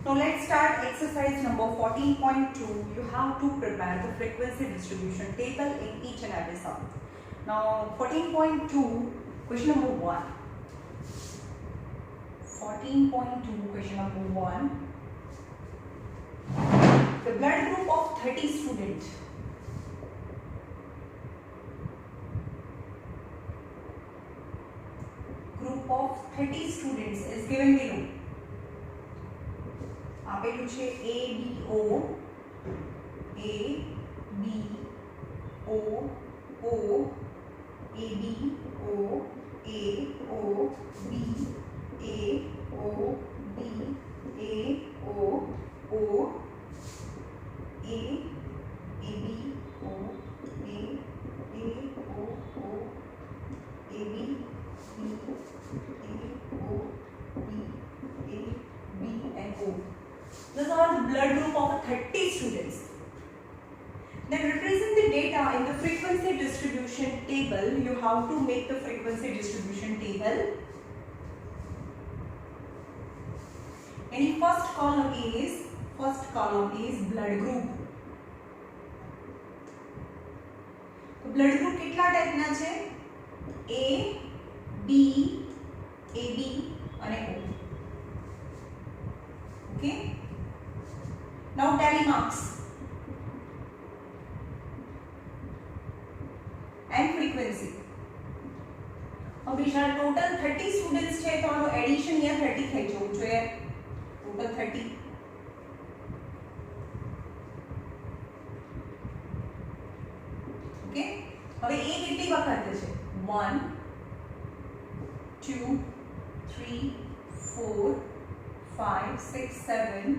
Now let's start exercise number 14.2. You have to prepare the frequency distribution table in each and every sum. Now 14.2, question number 1. 14.2, question number 1. The blood group of 30 students. Group of 30 students is given below. આપેલું છે A B O A B O O A B O A O B A O B A O O A A B O A A O O A B B A O B A B and O. These are the blood group of 30 students. Then represent the data in the frequency distribution table. You have to make the frequency distribution table. And first column is blood group. So blood group કેટલા ટાઈપના છે? A, B, AB અને O. Okay. Now tally marks and frequency. હવે total 30 students છે તો આનો addition અહીંયા 30 થઈ જવું જોઈએ. Total 30. Okay. હવે A કેટલી વખત છે? 1 2 3 4 5 6 7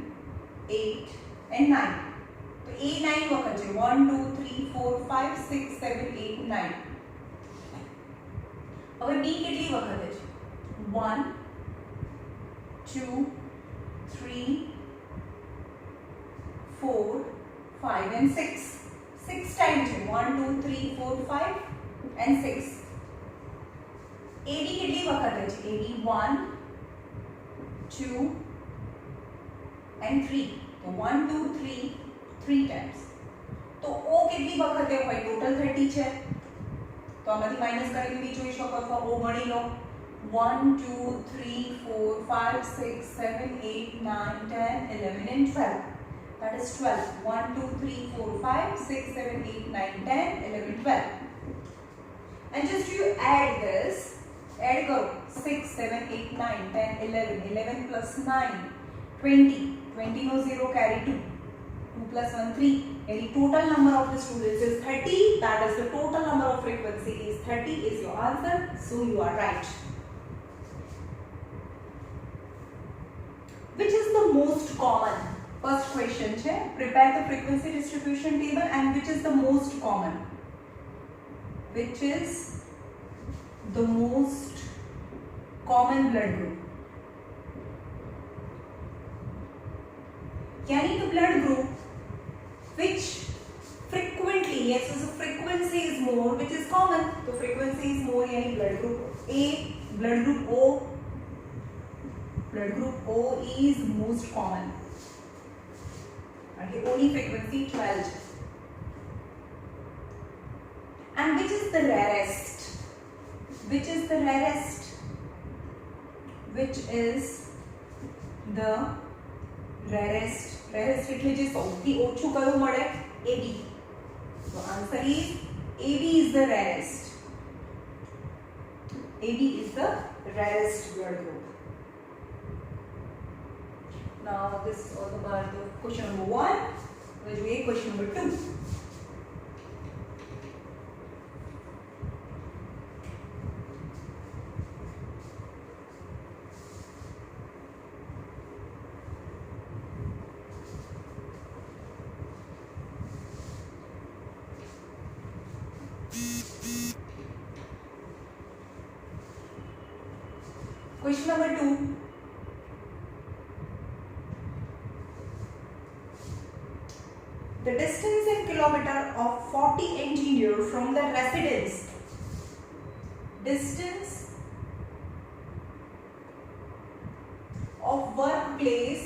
8 and 9. तो A 9 वखत છે 1 2 3 4 5 6 7 8 9. હવે B કેટલી વખત છે? 1 2 3 4 5 and 6. 6 times છે 1 2 3 4 5 and 6. AB કેટલી વખત છે? AB 1 2 and 3. So 1 2 3 3 times. तो O કેટલી વખતે હોય? ટોટલ 30 છે તો આમાંથી માઈનસ કરીને બી જોઈ શકો છો. O ગણી લો 1 2 3 4 5 6 7 8 9 10 11 and 12. That is 12. 1 2 3 4 5 6 7 8 9 10 11 12. And just you add this. Add करो 6 7 8 9 10 11 11 plus 9 20. 20 no 0 carry 2. 2 plus 1 3. And the total number of the students is 30. That is the total number of frequency is 30 is your answer. So you are right. Which is the most common? First question che. Prepare the frequency distribution table and which is the most common? Which is the most common blood group? यानी the blood group which frequently, yes, so frequency is more, which is common, so frequency is more, यानी blood group A, blood group O is most common. Okay, only frequency 12. And which is the rarest? Which is the rarest? Which is the rarest? Rarest એટલે જે સૌથી ઓછું કયું મળે? AB. So answer is AB is the rarest. AB is the rarest blood group. Now this is all about the question number 1. We'll do question number 2. Question number 2. The distance in kilometer of 40 engineer from the residence. Distance of workplace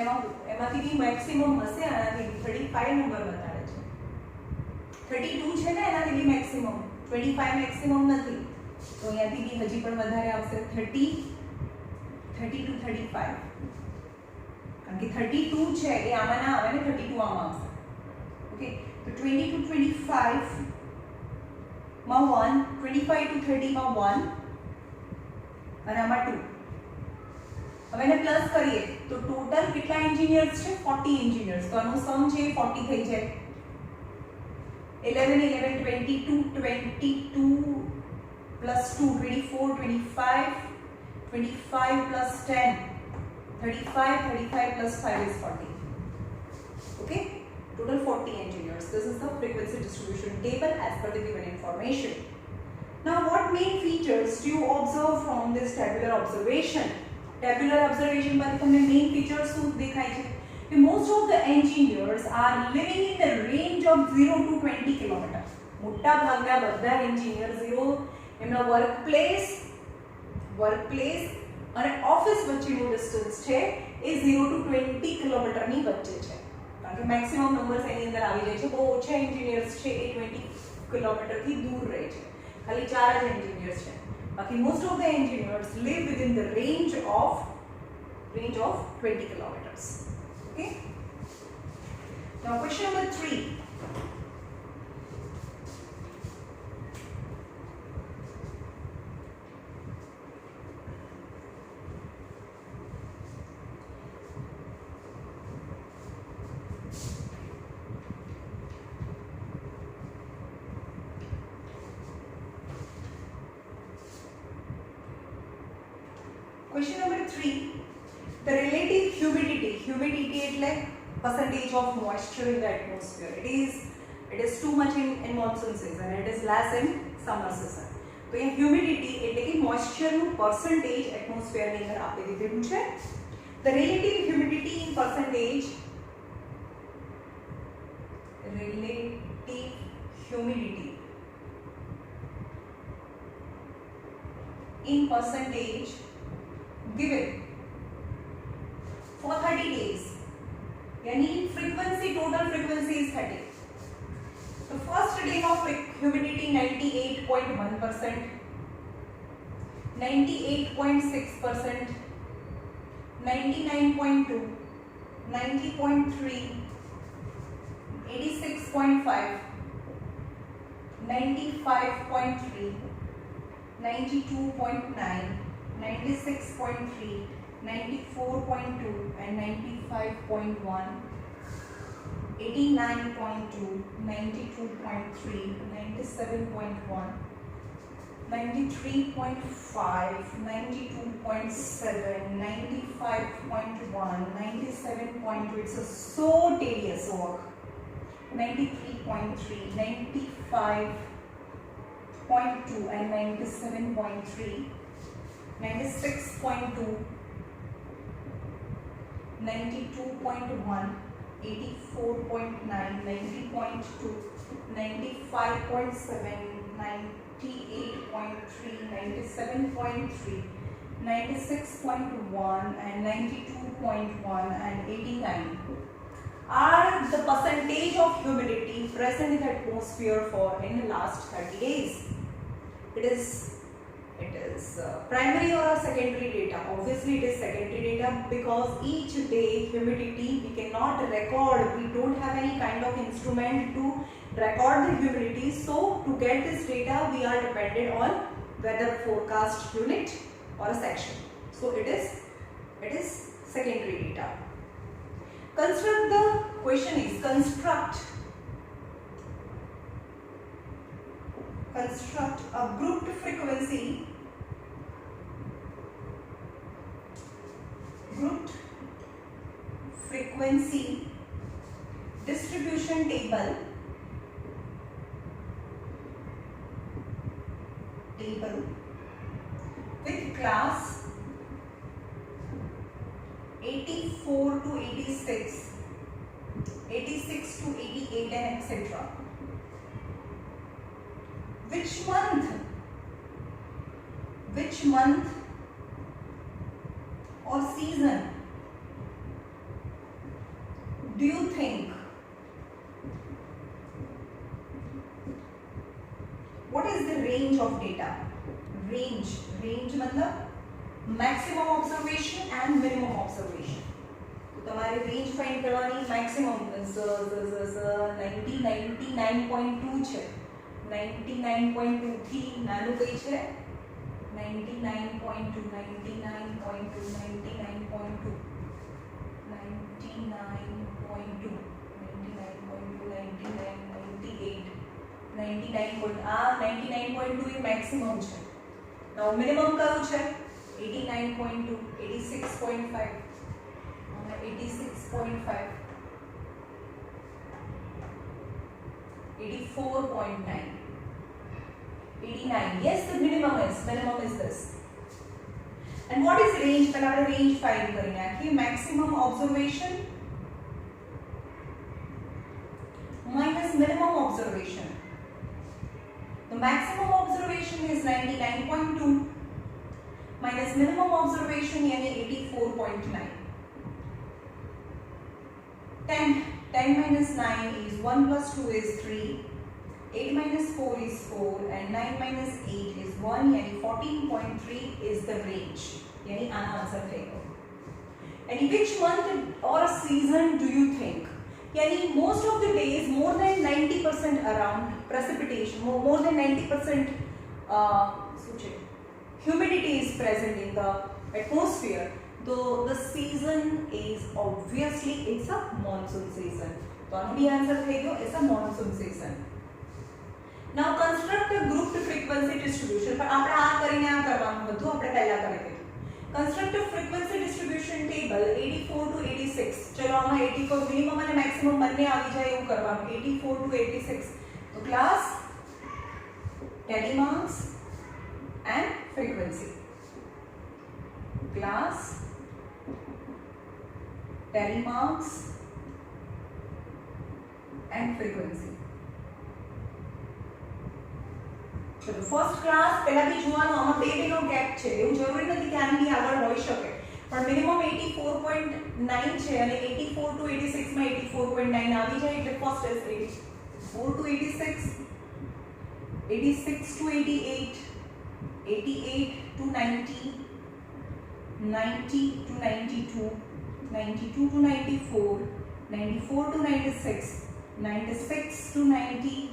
અને એમાંથી બી maximum હશે આનાથી 35 number બતાવે છે. 32 છે ને એનાથી બી maximum, 25 maximum નથી, તો અહીંયાથી બી હજી પણ વધારે આવશે 30 to 35, કારણ કે 32 છે એ આમાં ના આવે ને, 32 આમાં આવશે. ઓકે, તો 20 to 25 માં 1, 25 to 30 માં 1 અને આમાં 2. હવે એને પ્લસ કરીએ તો ટોટલ કેટલા એન્જિનિયર્સ છે? 40 એન્જિનિયર્સ. તો આનો સમ છે 40 થઈ જાય. 11 11 22 22 plus 2 24 25 25 plus 10 35 35 plus 5 is 40. Okay, total 40 engineers. This is the frequency distribution table as per the given information. Now what main features do you observe from this tabular observation? Tabular observation पर તમને main features શું દેખાય છે? Most of the engineers are living in the range of 0 to 20 km. મોટા ભાગના બધા engineer 0 એમના workplace અને ઓફિસ વચ્ચેનું ડિસ્ટન્સ છે એ 0 to 20 કિલોમીટર ની વચ્ચે છે, કારણ કે મેક્સિમમ નંબર્સ એની અંદર આવી જાય છે. બહુ ઓછા એન્જિનિયર્સ છે એ 20 કિલોમીટર થી દૂર રહે છે, ખાલી 4 જ એન્જિનિયર્સ છે. બાકી most of the engineers live within the range of 20 kilometers. Okay, now question number 3. Question number 3, the relative humidity એટલે percentage of moisture in the atmosphere. It is too much in monsoon season, it is less in summer season. તો એ humidity એટલે કે moisture નું percentage atmosphere ની અંદર આપી દીધેલું છે. The relative humidity in percentage given for 30 days, यानी frequency, total frequency is 30. The first day of humidity 98.1%, 98.6%, 99.2, 90.3, 86.5, 95.3, 92.9, 96.3, 94.2 and 95.1, 89.2, 92.3, 97.1, 93.5, 92.7, 95.1, 97.2. It's so tedious work. 93.3, 95.2 and 97.3. 96.2, 92.1, 84.9, 90.2, 95.7, 98.3, 97.3, 96.1 and 92.1 and 89 are the percentage of humidity present in the atmosphere for in the last 30 days. It is primary or secondary data. Obviously it is secondary data because each day humidity we cannot record, we don't have any kind of instrument to record the humidity. So to get this data we are dependent on weather forecast unit or a section. So it is secondary data. Construct, the question is construct a grouped frequency distribution table with class 84 to 86, 86 to 88 and etc. Which month or season do you think, what is the range of data? Range मतलब maximum observation and minimum observation. तो तुम्हारे range find करवानी, maximum 99.2 છે, 99.2 થી નાનું કઈ છે? 99.2 એ maximum છે. now minimum કયું છે? 89.2, 86.5, 86.5, 84.9, 89. Yes, the minimum is this. And what is range? पहले આપણે range find करेंगे कि maximum observation minus minimum observation. The maximum observation is 99.2 minus minimum observation यानी 84.9. 10 minus 9 is 1 plus 2 is 3. 8 minus 4 is 4 and 9 minus 8 is 1 यानी 14.3 is the range यानी answer रहेगा. And which month or season do you think? यानी most of the days more than 90% around precipitation, more than 90% humidity is present in the atmosphere. Though the season is obviously it's a monsoon season. तो आनो भी answer रहेगा it's a monsoon season. Now construct a grouped frequency distribution. पर આપણે આ કરીને આ કરવાનું બધું આપણે પહેલા કરી દીધું. Construct a frequency distribution table 84 to 86. ચલો આમાં 84 મિનિમમ અને મેક્સિમમ બંને આવી જાય એવું કરવાનું. 84 to 86. તો class telemarks and frequency. Class telemarks and frequency. चलो फर्स्ट क्लास પહેલા બી જોવાનું આમાં બે બેનો ગેપ છે એવું જરૂરી નથી કે આની આગળ હોઈ શકે પણ મિનિમમ 84.9 છે અને 84 to 86 માં 84.9 આવી જાય એટલે first is 84 to 86, 86 to 88, 88 to 90, 90 to 92, 92 to 94, 94 to 96, 96 to 90,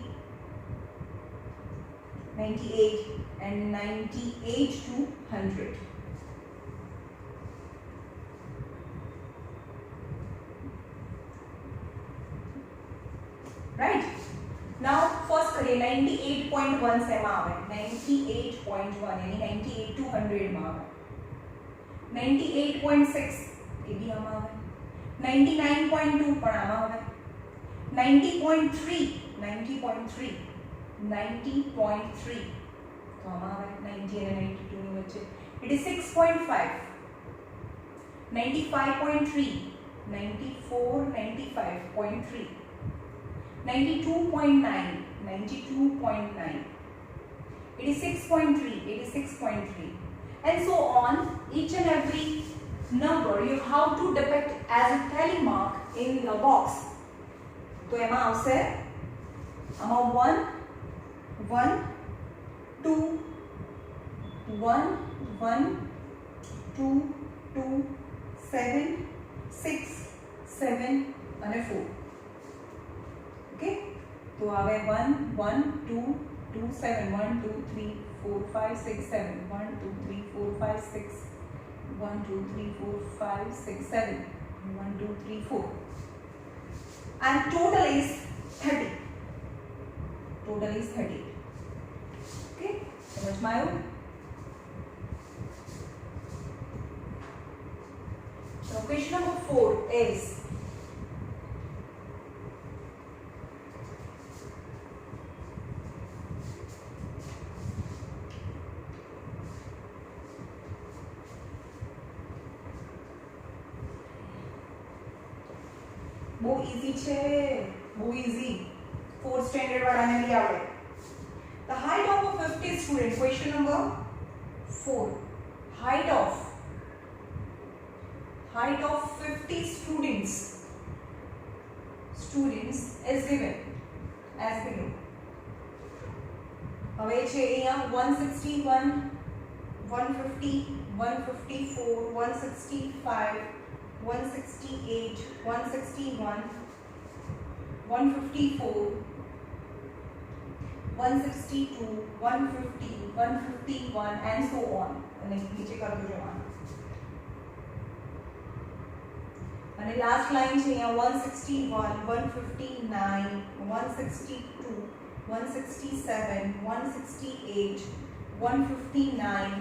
98 and 98 to 100. Right? Now first करिए 98.1 से में आवे 98.1 यानी 98 to 100 में आवे 98.6 ये भी हम आवे 99.2 पर आम आवे 90.3 90.3 90.3 तो हम आवे 90 and 92 ની વચ્ચે 86.5 95.3 94 95.3 92.9 92.9 86.3 86.3 and so on. Each and every number you have to depict as a tally mark in a box. तो एमा आवशे आमा 1 1 2 1 1 2 2 7 6 7 અને 4. Okay, तो आवे 1 1 2 2 7 1 2 3 4 5 6 7 1 2 3 4 5 6 1 2 3 4 5 6 7 1 2 3 4 and total is 30. Total is 30. Okay, समझ में आयो? So question number 4 is બહુ ઈઝી છે બહુ ઈઝી 4th સ્ટાન્ડર્ડ વાળાને બી આવડે. The height of a 50 student, question number 4. height of 50 students students is given as below. હવે છે અહીંયા 161 150 154 165 168 161 154 162 150 151 and so on. અને નીચે કરતું જવાનું. અને લાસ્ટ લાઈન છે અહીંયા 161 159 162 167 168 159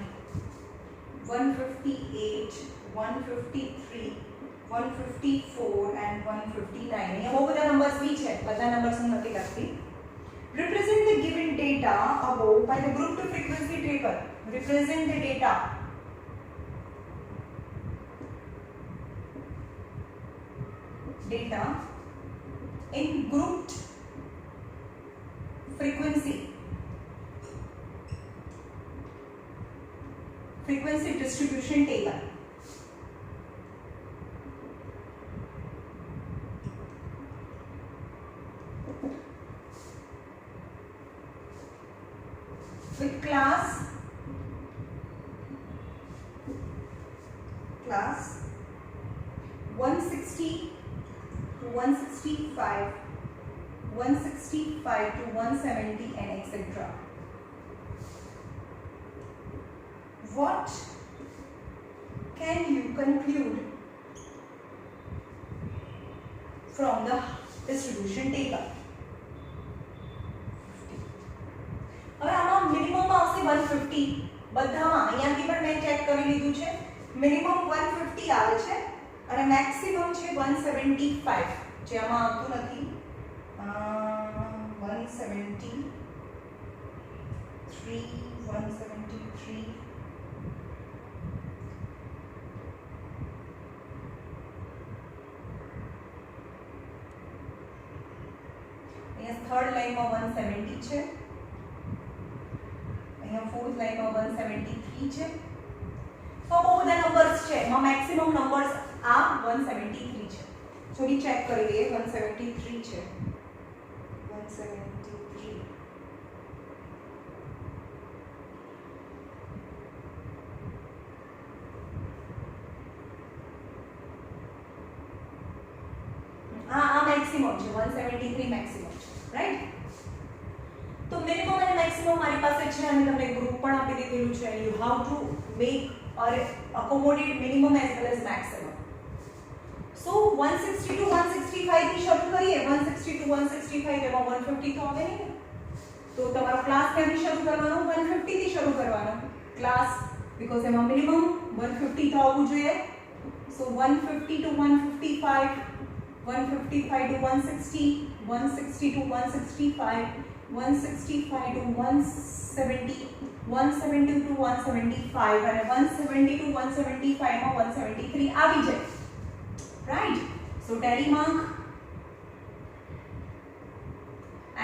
158 153 154 and 159. અહીંયા બહુ બધા નંબર્સ બી છે, બધા નંબર્સ હું નથી લખતી. Represent the given data above by the group to frequency table. Represent the data. Data in grouped frequency distribution table. With class 160 to 165 165 to 170 and etc. What can you conclude from the distribution table? હવે આમાં minimum આવશે 150. બધામાં અહીંયાથી પણ મેં check કરી લીધું છે, મિનિમમ 150 આવે છે અને મેક્સિમમ છે 175 જે આમાં આવતું નથી. 173 173 અહીંયા થર્ડ લાઈનમાં 170 છે, અહીંયા ફોર્થ લાઈનમાં 173 છે. તો બહુ બધા નંબર્સ છે, એમાં મેક્સિમમ નંબર્સ આ 173 છે. તો વી ચેક કરી લઈએ. 173 છે, 173. આ મેક્સિમમ છે, 173 મેક્સિમમ છે, રાઈટ? તો મિનિમમ અને મેક્સિમમ મારી પાસે છે અને તમને ગ્રુપ પણ આપી દીધેલું છે. You how to make or accommodate minimum as well as maximum. So 160 to 165 થી શરૂ કરીએ. 160 to 165 એમાં 150 તો આવે નહીં, તો તમારો ક્લાસ ક્યાંથી શરૂ કરવાનો? 150 થી શરૂ કરવાનો ક્લાસ, બીકોઝ એમાં મિનિમમ 150 તો આવવું જોઈએ. So 150 to 155 155 to 160 160 to 165 165 to 170 170 to 175 અને 170 to 175 માં 173 આવી જાય, right? So Tally mark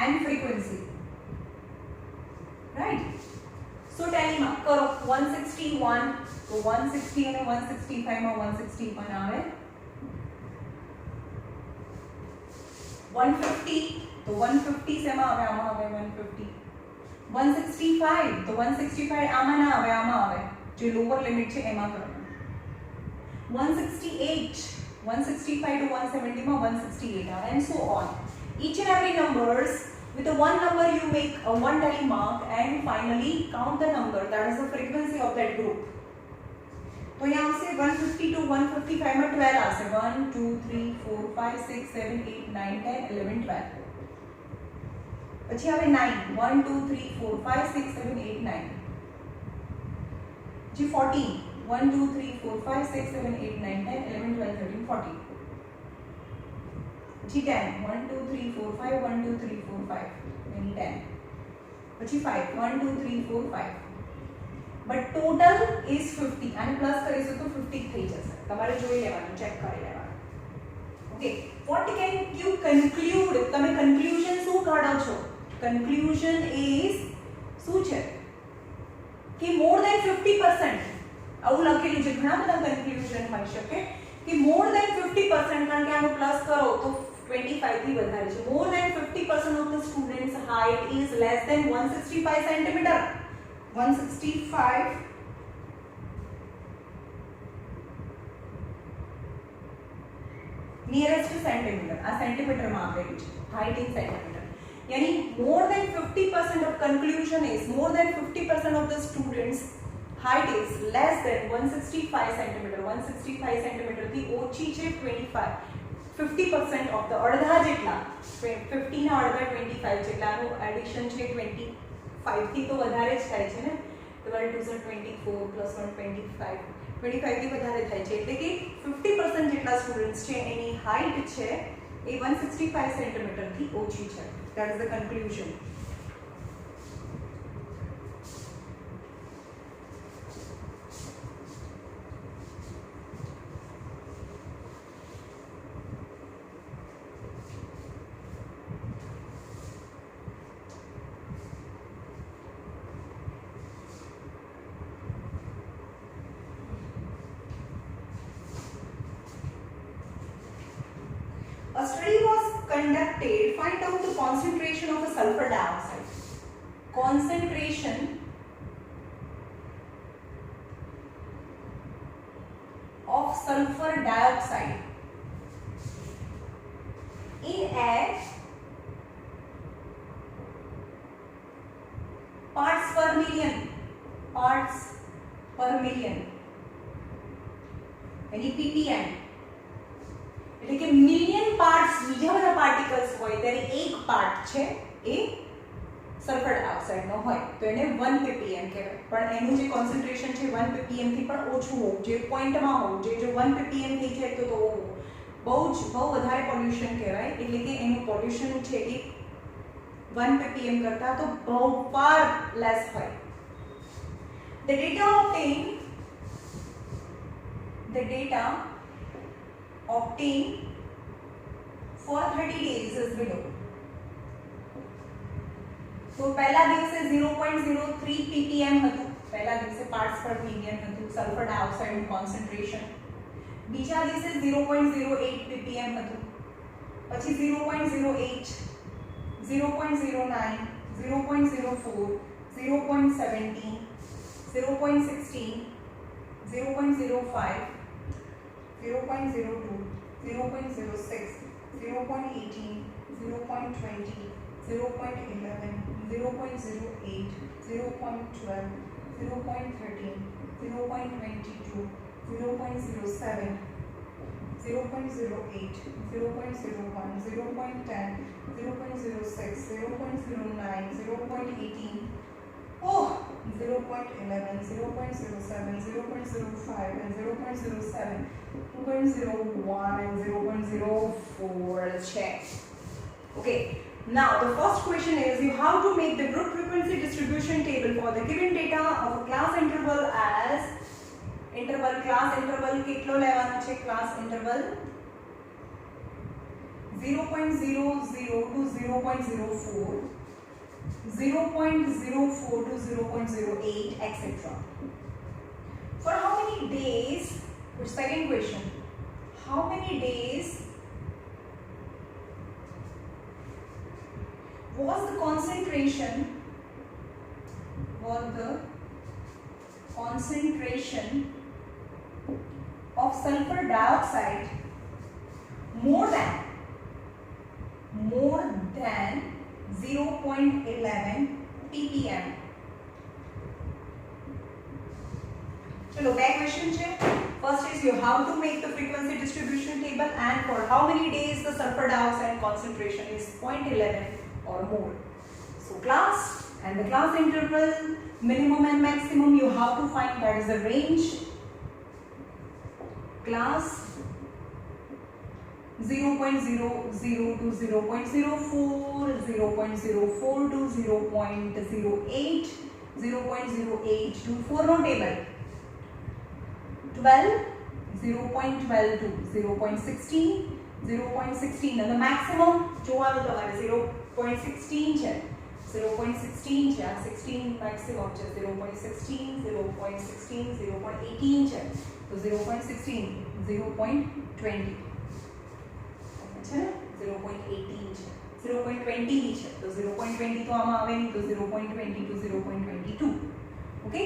and frequency, right? So Tally mark કરો. 161 તો 160 અને 165 માં 161 આવે. 150 તો 150 શેમાં આવે? આમાં આવે 150. 165 તો 165 આમાં ના આવે, આમાં આવે, જે લોઅર લિમિટ છે એમાં કરવાનું. 168 165 to 170 માં 168 આવે, and so on. Each and every numbers, with the one number you make a one tally mark and finally count the number, that is the frequency of that group. तो यहाँ से 150 to 155 में 12 आ से 1 2 3 4 5 6 7 8 9 10 11 12. પછી આવે 9 1 2 3 4 5 6 7 8 9. जी 14 1 2 3 4 5 6 7 8 9 10 11 12 13 14. जी 10 1 2 3 4 5 1 2 3 4 5 यानी 10. પછી 5 1 2 3 4 5. but total is 50 અને પ્લસ કરીશું તો 50 થઈ જશે. તમારે જોઈ લેવાનું, ચેક કરી લેવાનું. Okay, what can you conclude? તમે કન્ક્લુઝન શું કાઢો છો? કન્ક્લુઝન ઇઝ શું છે કે more than 50%. આવું લખેલું છે, ઘણા બધા કન્ક્લુઝન હોઈ શકે કે more than 50%, કારણ કે આનો પ્લસ કરો તો 25 થી વધારે છે. More than 50% of the students' height is less than 165 centimeter. 165 nearest to centimeter. આ સેન્ટીમીટર માં આપેલું છે. Height in centimeter. यानी more than 50% of conclusion is more than 50% of the students' height is less than 165 centimeter. 165 centimeter થી ઓછી છે 25. 50% of the અડધા જેટલા 50 ના અડધા 25 જેટલાનું એડિશન છે 25 થી તો વધારે જ થાય છે ને. 12 2 24 plus 1 25 25 થી વધારે થાય છે એટલે કે 50% જેટલા સ્ટુડન્ટ્સ છે એની હાઈટ છે એ 165 સેન્ટીમીટર થી ઓછી છે. That is the conclusion. A study was conducted. Find out the concentration of a sulfur dioxide. Concentration of sulfur dioxide in air parts per million. Parts per million. Any ppm. એટલે કે million parts બીજા બધા particles હોય ત્યારે એક part છે એ sulphur ડાયોક્સાઇડનો હોય તો એને 1 ppm કહેવાય. પણ એનું જે કોન્સન્ટ્રેશન છે 1 ppm થી પણ ઓછું હોવું જોઈએ, પોઈન્ટમાં હોવું જોઈએ. જો 1 ppm થઈ જાય તો બહુ વધારે પોલ્યુશન કહેવાય. એટલે કે એનું પોલ્યુશન છે એ 1 ppm કરતાં તો બહુ ફાર લેસ હોય. The data obtained for 30 days is below. तो पहला દિવસે 0.03 ppm હતું. પહેલા દિવસે પાર્ટ્સ પર મિલિયન હતું સલ્ફર ડાયોક્સાઇડનું કોન્સન્ટ્રેશન. બીજા દિવસે 0.08 ppm હતું. પછી 0.08 0.09 0.04 0.17 0.16 0.05 0.02 0.06 0.18 0.20 0.11 0.08 0.12 0.13 0.22 0.07 0.08 0.01 0.10 0.06 0.09 0.18 oh 0.11 0.07 0.05 and 0.07 2.01 and 0.04 check. Okay, now the first question is you have to make the group frequency distribution table for the given data of a class interval as class interval કેટલો લેવાનો છે? class interval 0.00 to 0.04 0.04 to 0.08 etc. For how many days? Second question, how many days was the concentration of sulfur dioxide more than 0.11 ppm? चलो back question है. First is you have to make the frequency distribution table and for how many days the sulfur dioxide concentration is 0.11 or more. So class and the class interval minimum and maximum you have to find, that is the range. Class 0.00 to 0.04 0.04 to 0.08 0.08 to 4 no table 12 0.12 to 0.16 0.16 and the maximum જોવાનું તમારે 0.16 છે 0.16 છે આ 16 maximum છે 0.16 0.16 0.18 છે તો 0.16 0.20 છે ને 0.18 છે, 0.20 ની છે તો 0.20 તો આમાં આવે નહીં, તો 0.20 to 0.22. ઓકે,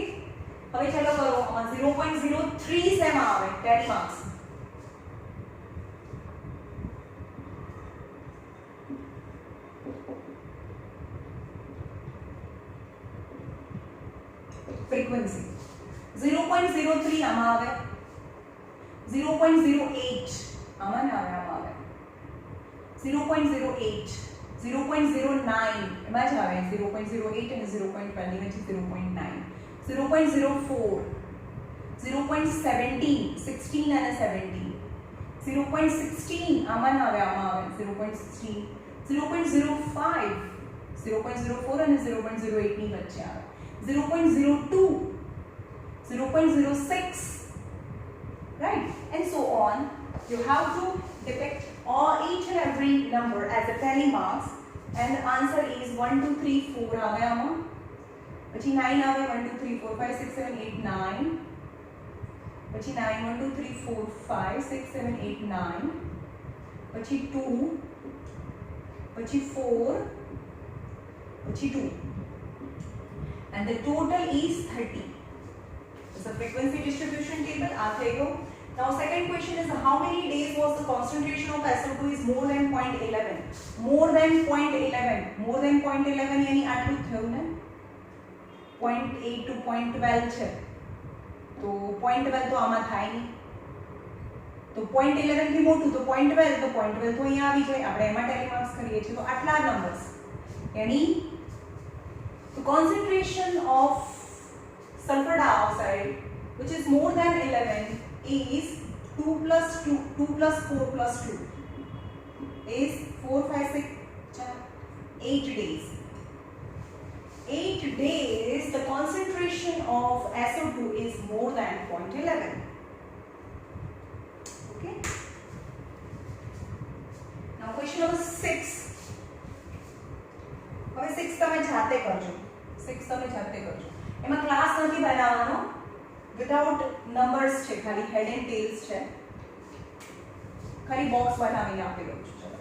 હવે ચાલો કરો આમાં 0.03 શેમાં આવે ટેલી માર્ક્સ? ફ્રીક્વન્સી 0.03 આમાં આવે, 0.08 આમાં ના આવે, આમાં આવે 0.08, 0.09 એમાં જ આવે 0.08 અને 0.20 વચ્ચે 0.9, 0.04, 0.17, 16 અને 17, 0.16 આમાં ના આવે, આમાં આવે 0.16, 0.05, 0.04 અને 0.08 ની વચ્ચે આવે, 0.02, 0.06, right, and so on. You have to depict each and every number as a tally marks, and the answer is 1 2 3 4 આવે આમાં, પછી 9 આવે 1 2 3 4 5 6 7 8 9, પછી 9 1 2 3 4 5 6 7 8 9, પછી 2, પછી 4, પછી 2, and the total is 30. It's a frequency distribution table. આ થઈ ગયો. Now second question is how many days was the concentration of SO2 is more than 0.11? More than 0.11. More than 0.11 यानी આટલું થયું ને? 0.8 to 0.12 છે. તો 0.12 તો આમાં થાય નહીં. તો 0.11 થી મોટું તો 0.12, તો 0.12 તો અહીંયા આવી જાય. આપણે એમાં ટેલી માર્ક્સ કરીએ છીએ તો આટલા નંબર્સ. यानी the concentration of sulfur dioxide which is more than 11 is 2 plus 2, 2 plus 4 plus 2 is 4, 5, 6, 8 days. 8 days the concentration of SO2 is more than 0.11. Okay. Now question number 6. હવે 6 તમે જાતે કરજો, 6 તમે જાતે કરજો. એમાં ક્લાસ નથી બનાવવાનો, વિધાઉટ નંબર્સ છે, ખાલી હેડ એન્ડ ટેલ્સ છે, ખાલી બોક્સ બનાવીને આપી દઉં છું. ચલો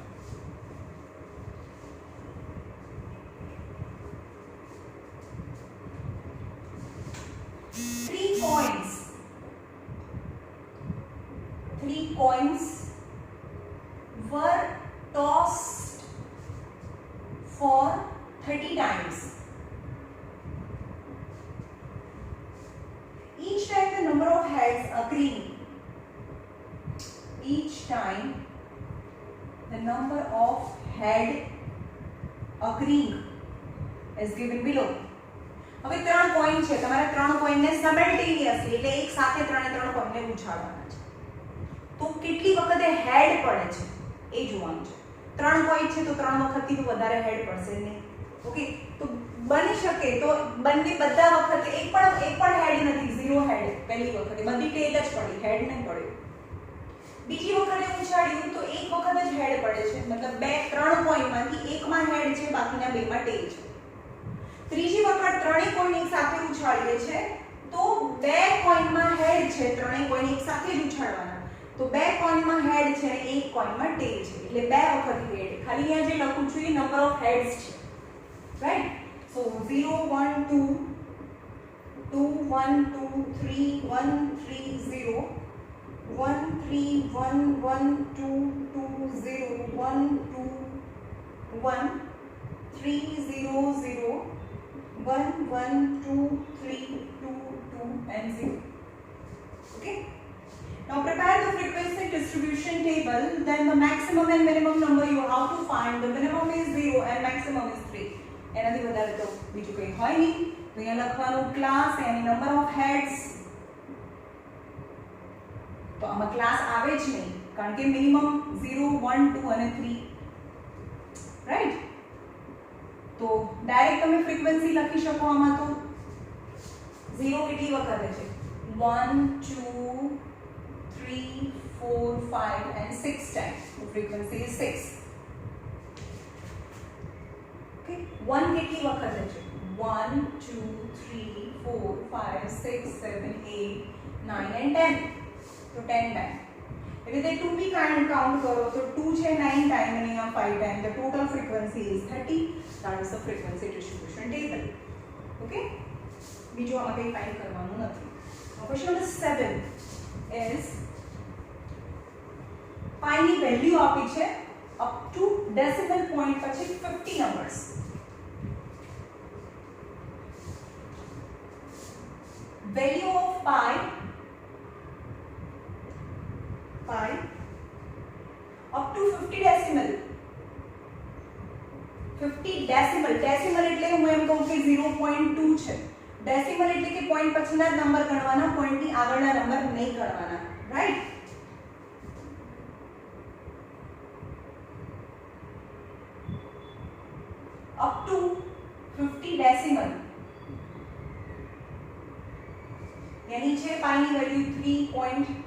three coins were tossed for 30 times. Each time the number of heads agreeing. Each time the number of head agreeing is given below. હવે ત્રણ કોઈન છે, તમારે ત્રણ કોઈનને સાયમલ્ટેનિયસલી એટલે એક સાથે ત્રણે ત્રણ કોઈનને ઉછાળવાના છે. તો કેટલી વખતે હેડ પડે છે એ જોવાનું છે. ત્રણ કોઈન છે તો ત્રણ વખતથી તો વધારે હેડ પડશે નહીં. ઓકે, તો બની શકે તો બંને બધા વખતે એક પણ હેડ નથી, ઝીરો હેડ પહેલી વખતે, બધી ટેલ જ પડી, હેડ નહીં પડ્યું. બીજી વખતે ઉછાળ્યું તો એક વખત જ હેડ પડે છે, મતલબ ત્રણ કોઈનમાંથી એકમાં હેડ છે, બાકીના બેમાં ટેલ છે. ત્રીજી વખત ત્રણેય કોઈન એક સાથે ઉછાળીએ છે તો બે કોઈનમાં હેડ છે, ત્રણેય કોઈન એક સાથે જ ઉછાળવાના, તો બે કોઈનમાં હેડ છે અને એક કોઈનમાં ટેલ છે, એટલે બે વખત હેડ. ખાલી અહીંયા જે લખું છું એ નંબર ઓફ હેડ્સ છે, right? So 0 1 2 2 1 2 3 1 3 0 1 3 1 1 2 2 0 1 2 1 3 0 0 1 1 2 3 2 2 and 0. Okay. Now prepare the frequency distribution table. Then the maximum and minimum number you have to find. The minimum is 0 and maximum is 3. એનાથી વધારે તો બીજું કંઈ હોય નહીં. તો અહીંયા લખવાનું class and number of heads. તો આમાં ક્લાસ આવે જ નહીં કારણ કે મિનિમમ 0 1 2 અને 3, રાઈટ? તો ડાયરેક્ટ તમે ફ્રીક્વન્સી લખી શકો આમાં. તો 0 કેટલી વખતે છે? 1 2 3 4 5 and 6 times. The frequency is 6. Okay, 1 કેટલી વખતે છે? 1 2 3 4 5 6 7 8 9 and 10. So 10 times. એવી રીતે 2 બી કાઉન્ટ કરો તો 2 છે 9 ટાઈમ અને અહીંયા 5 time. The total frequency is 30. That is the frequency distribution table. Okay? બીજું આમાં કંઈ ફાઇન્ડ કરવાનું નથી. Question number 7 is pi ની વેલ્યુ આપી છે up to decimal point પછી 50 numbers. Value of pi up to 50 decimal. 50 decimal એટલે હું એમ કહું કે 0.2 છે. ડેસિમલ એટલે કે પોઈન્ટ પછીના નંબર ગણવાના, પોઈન્ટની આગળના નંબર નહીં ગણવાના, રાઈટ? up to 50 decimal यानी છે પાઈની વેલ્યુ 3.1419323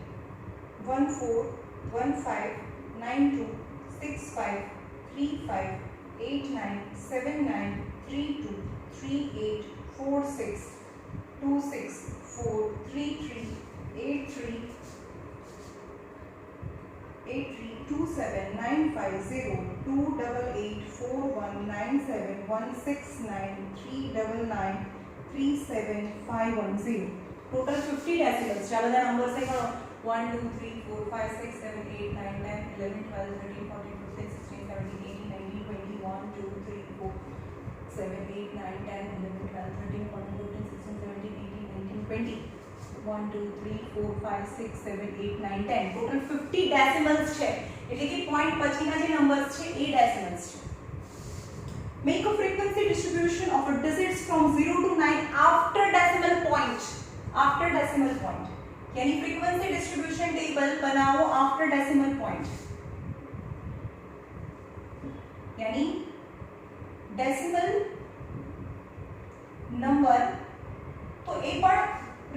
टोटल 50 डेसिमल्स. क्या બધા નંબર છે ગણો 1 2 3 4 5 6 7 8 9 10 11 12 13 14 15 16 17 18 19 20 1 2 3 4 7 8 9 10 11 12 13 14 15 16 17 18 19 20 1 2 3 4 5 6 7 8 9 10 टोटल 50 डेसिमल्स છે એટલે કે પોઈન્ટ પછીના જે નંબર્સ છે એ ડેસિમલ્સ છે. Make a frequency distribution of a digits from 0 to 9 after decimal point. After decimal point. यानी frequency distribution table बनाओ after decimal point. यानी decimal number तो ए पण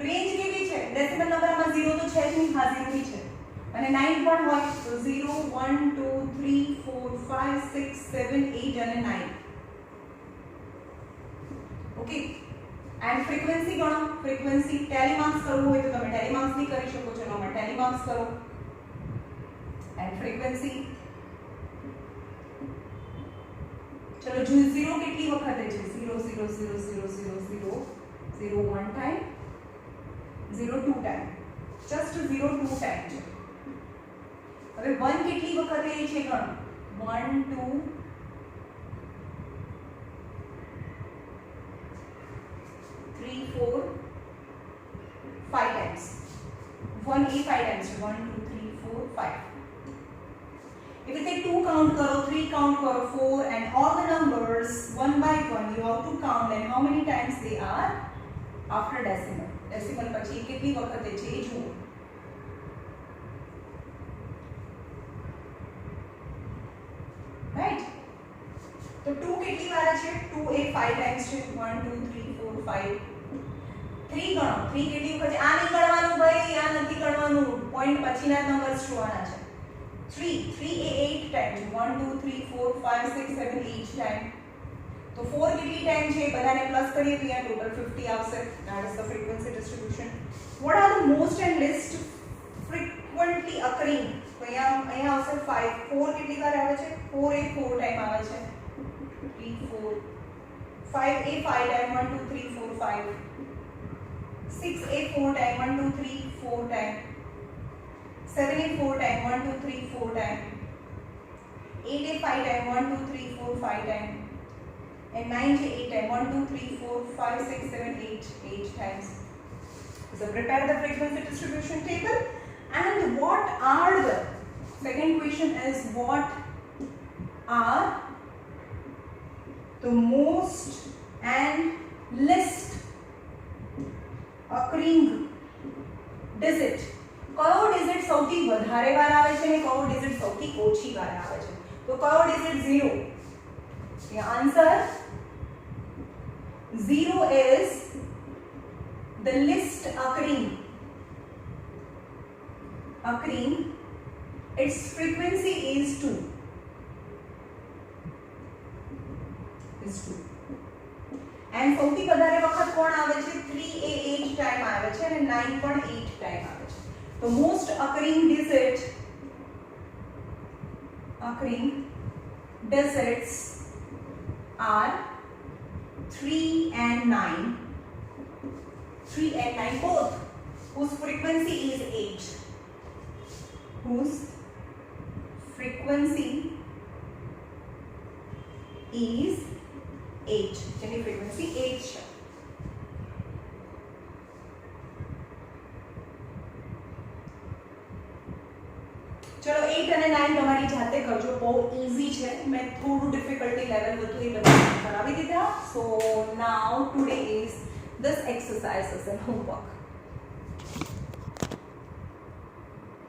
रेंज केवी છે decimal number માં 0 तो છે જ નહીં, હા 0 भी છે અને 9 પણ હોય તો 0 1 2 3 4 5 6 7 8 અને 9. ओके एंड फ्रीक्वेंसी गणो. फ्रीक्वेंसी टेलीमार्क्स करવું હોય તો તમે ટેલીમાર્ક્સ भी કરી શકો. ચલો અમે ટેલીમાર્ક્સ કરો एंड फ्रीक्वेंसी चलो जो 0 કેટલી વખત છે 0 0 0 0 0 0 0 1 टाइम 0 2 टाइम जस्ट 0 2 टाइम છે. હવે 1 કેટલી વખત છે ગણો 1 2 3 4 5 times. 1 e 5 times 1 2 3 4 5. If you take 2 count karo, 3 count karo, 4 and all the numbers one by one you have to count and how many times they are after decimal. Decimal પછી કેટલી વખત છે એ જુઓ. Right? तो 2 કેટલી વાર છે 2 એ 5 times છે 1 2 3 4 5. 3 ગણો 3 કેટલી વખત છે આ નહીં ગણવાનું ભાઈ આ નથી ગણવાનું પોઈન્ટ પછીના નંબર્સ જોવાના છે 3 3 એ 8 times 1 2 3 4 5 6 7 8 टाइम तो 4 કેટલી ટાઈમ છે બધાને પ્લસ કરીએ તો અહીંયા ટોટલ 50 આવશે. that is the frequency distribution. what are the most and least frequently occurring તો અહીંયા આવશે 5 4 કેટલી વાર આવે છે 4 એ 4 ટાઈમ આવે છે 3 4 5 a 5 time 1 2 3 4 5 6 a 4 time 1 2 3 4 time 7 a 4 time 1 2 3 4 time 8 a 5 time 1 2 3 4 5 time and 9 a 8 time 1 2 3 4 5 6 7 8 times. So prepare the frequency distribution table. And what are the second question is what are the most and least occurring digit. કયો digit સૌથી વધારે વાર આવે છે અને કયો digit સૌથી ઓછી વાર આવે છે તો કયો digit 0. The answer 0 is the least occurring. Its frequency is 2. And સૌથી વધારે વખત કોણ આવે છે 3 એ 8 ટાઈમ આવે છે અને 9 પણ 8 ટાઈમ આવે છે. તો most occurring digit occurring digits are 3 and 9. 3 and 9 both, whose frequency is 8. Whose frequency is 8. જેની frequency 8 છે. ચલો 8 અને 9 તમારી જાતે કરજો, બહુ ઈઝી છે. મેં થોડું ડિફિકલ્ટી લેવલ હતું એ બધા કરાવી દીધા. So now today is this exercises and homework.